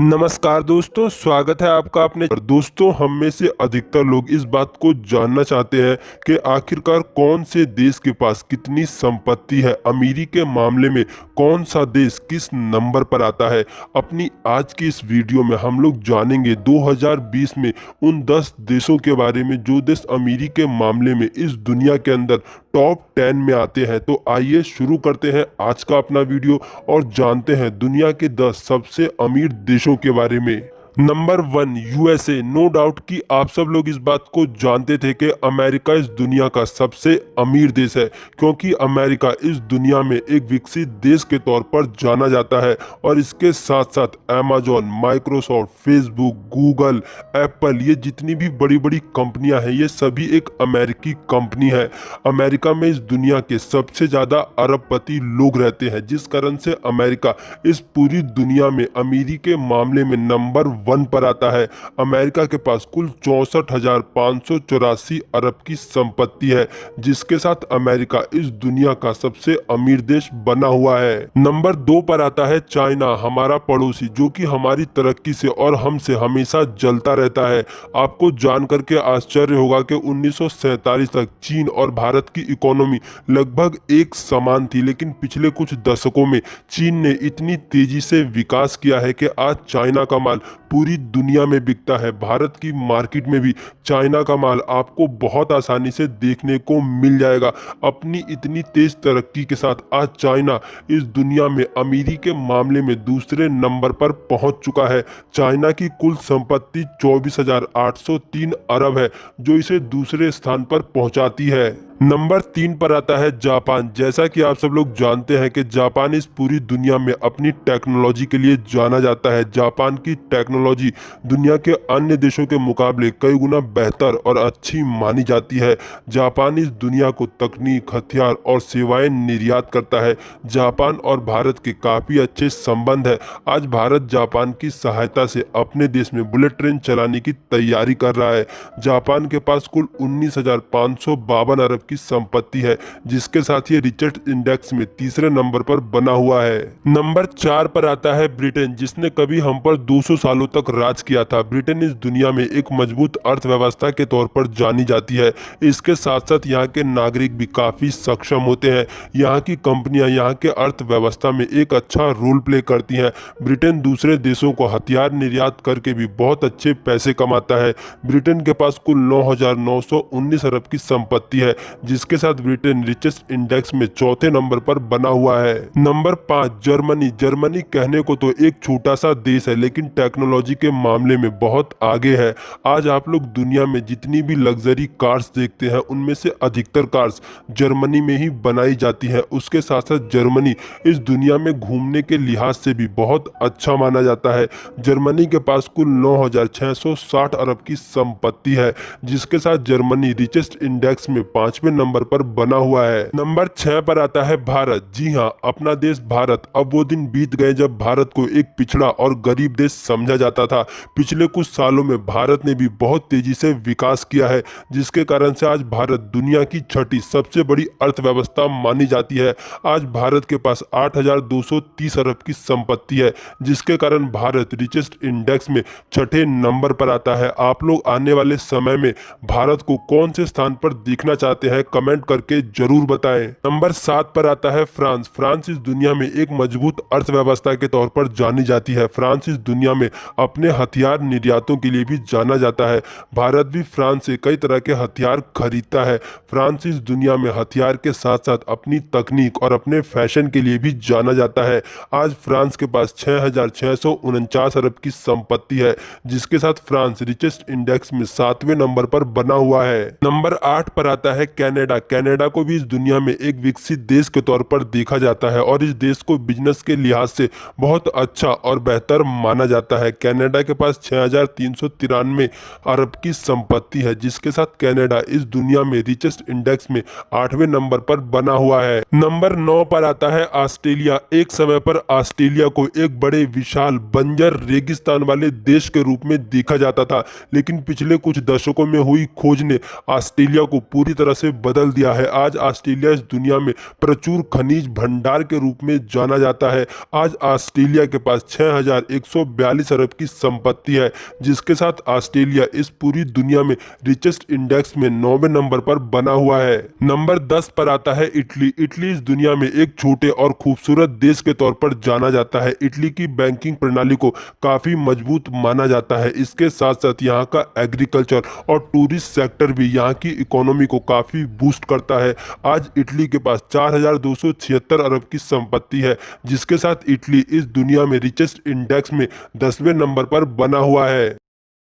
नमस्कार दोस्तों, स्वागत है आपका अपने दोस्तों। हम में से अधिकतर लोग इस बात को जानना चाहते हैं कि आखिरकार कौन से देश के पास कितनी संपत्ति है। अमीरी के मामले में कौन सा देश किस नंबर पर आता है। अपनी आज की इस वीडियो में हम लोग जानेंगे 2020 में उन 10 देशों के बारे में जो देश अमीरी के मामले में इस दुनिया के अंदर टॉप 10 में आते हैं। तो आइए शुरू करते हैं आज का अपना वीडियो और जानते हैं दुनिया के 10 सबसे अमीर देशों के बारे में। Number 1 USA. नो डाउट कि आप सब लोग इस बात को जानते थे कि अमेरिका इस दुनिया का सबसे अमीर देश है, क्योंकि अमेरिका इस दुनिया में एक विकसित देश के तौर पर जाना जाता है और इसके साथ साथ Amazon, Microsoft, Facebook, Google, Apple, ये जितनी भी बड़ी बड़ी कंपनियां हैं ये सभी एक अमेरिकी कंपनी है। अमेरिका में इस दुनिया के सबसे ज़्यादा अरबपति लोग रहते हैं, जिस कारण से अमेरिका इस पूरी दुनिया में अमीरी के मामले में नंबर 1 पर आता है। अमेरिका के पास कुल 64,584 अरब की संपत्ति है, जिसके साथ अमेरिका इस दुनिया का सबसे अमीर देश बना हुआ है। नंबर 2 पर आता है चाइना, हमारा पड़ोसी, जो कि हमारी तरक्की से और हमसे हमेशा जलता रहता है। आपको जानकर के आश्चर्य होगा कि 1947 तक चीन और भारत की इकोनॉमी लगभग एक समान थी, लेकिन पिछले कुछ दशकों में चीन ने इतनी तेजी से विकास किया है कि आज चाइना का माल पूरी दुनिया में बिकता है। भारत की मार्केट में भी चाइना का माल आपको बहुत आसानी से देखने को मिल जाएगा। अपनी इतनी तेज तरक्की के साथ आज चाइना इस दुनिया में अमीरी के मामले में दूसरे नंबर पर पहुंच चुका है। चाइना की कुल संपत्ति 24,803 अरब है, जो इसे दूसरे स्थान पर पहुंचाती है। नंबर 3 पर आता है जापान। जैसा कि आप सब लोग जानते हैं कि जापान इस पूरी दुनिया में अपनी टेक्नोलॉजी के लिए जाना जाता है। जापान की टेक्नोलॉजी दुनिया के अन्य देशों के मुकाबले कई गुना बेहतर और अच्छी मानी जाती है। जापान इस दुनिया को तकनीक, हथियार और सेवाएं निर्यात करता है। जापान और भारत के काफ़ी अच्छे संबंध है। आज भारत जापान की सहायता से अपने देश में बुलेट ट्रेन चलाने की तैयारी कर रहा है। जापान के पास कुल 19,552 अरब की संपत्ति है, जिसके साथ ये रिचर्ड इंडेक्स में तीसरे नंबर पर बना हुआ है। नंबर 4 पर आता है ब्रिटेन, जिसने कभी हम पर 200 सालों तक राज किया था। ब्रिटेन इस दुनिया में एक मजबूत अर्थव्यवस्था के तौर पर जानी जाती है। इसके साथ साथ यहाँ के नागरिक भी काफी सक्षम होते हैं। यहाँ की कंपनियां यहाँ के अर्थव्यवस्था में एक अच्छा रोल प्ले करती हैं। ब्रिटेन दूसरे देशों को हथियार निर्यात करके भी बहुत अच्छे पैसे कमाता है। ब्रिटेन के पास कुल 9,919 अरब की संपत्ति है, जिसके साथ ब्रिटेन रिचेस्ट इंडेक्स में चौथे नंबर पर बना हुआ है। Number 5 Germany. जर्मनी कहने को तो एक छोटा सा देश है, लेकिन टेक्नोलॉजी के मामले में बहुत आगे है। आज आप लोग दुनिया में जितनी भी लग्जरी कार्स देखते हैं, उनमें से अधिकतर कार्स जर्मनी में ही बनाई जाती हैं। उसके साथ साथ जर्मनी इस दुनिया में घूमने के लिहाज से भी बहुत अच्छा माना जाता है। जर्मनी के पास कुल 9,660 अरब की संपत्ति है, जिसके साथ जर्मनी रिचेस्ट इंडेक्स में 5वें नंबर पर बना हुआ है। नंबर 6 पर आता है भारत। जी हाँ, अपना देश भारत। अब वो दिन बीत गए जब भारत को एक पिछड़ा और गरीब देश समझा जाता था। पिछले कुछ सालों में भारत ने भी बहुत तेजी से विकास किया है, जिसके कारण से आज भारत दुनिया की छठी सबसे बड़ी अर्थव्यवस्था मानी जाती है। आज भारत के पास 8,230 अरब की संपत्ति है, जिसके कारण भारत रिचेस्ट इंडेक्स में छठे नंबर पर आता है। आप लोग आने वाले समय में भारत को कौन से स्थान पर देखना चाहते हैं, कमेंट करके जरूर बताएं। नंबर 7 पर आता है फ्रांस। फ्रांस इस दुनिया में एक मजबूत अर्थव्यवस्था के तौर पर जानी जाती है। फ्रांस इस दुनिया में अपने हथियार निर्यातों के लिए भी जाना जाता है। भारत भी फ्रांस से कई तरह के हथियार खरीदता है। फ्रांस इस दुनिया में हथियार के साथ साथ अपनी तकनीक और अपने फैशन के लिए भी जाना जाता है। आज फ्रांस के पास 6,649 अरब की संपत्ति है, जिसके साथ फ्रांस रिचेस्ट इंडेक्स में 7वें नंबर पर बना हुआ है। नंबर 8 पर आता है कनाडा। कनाडा को भी इस दुनिया में एक विकसित देश के तौर पर देखा जाता है और इस देश को बिजनेस के लिहाज से बहुत अच्छा और बेहतर माना जाता है। कनाडा के पास 6,393 अरब की संपत्ति है, जिसके साथ कनाडा इस दुनिया में रिचेस्ट इंडेक्स में 8वें नंबर पर बना हुआ है। नंबर 9 पर आता है ऑस्ट्रेलिया। एक समय पर ऑस्ट्रेलिया को एक बड़े विशाल बंजर रेगिस्तान वाले देश के रूप में देखा जाता था, लेकिन पिछले कुछ दशकों में हुई खोज ने ऑस्ट्रेलिया को पूरी तरह से बदल दिया है। आज ऑस्ट्रेलिया इस दुनिया में प्रचुर खनिज भंडार के रूप में जाना जाता है। आज ऑस्ट्रेलिया के पास 6142 अरब की संपत्ति है, जिसके साथ ऑस्ट्रेलिया इस पूरी दुनिया में रिचेस्ट इंडेक्स में 9वें नंबर पर बना हुआ है। नंबर 10 पर आता है इटली। इटली इस दुनिया में एक छोटे और खूबसूरत देश के तौर पर जाना जाता है। इटली की बैंकिंग प्रणाली को काफी मजबूत माना जाता है। इसके साथ साथ यहाँ का एग्रीकल्चर और टूरिस्ट सेक्टर भी यहाँ की इकोनॉमी को काफी बूस्ट करता है। आज इटली के पास 4276 अरब की संपत्ति है, जिसके साथ इटली इस दुनिया में रिचेस्ट इंडेक्स में 10वें नंबर पर बना हुआ है।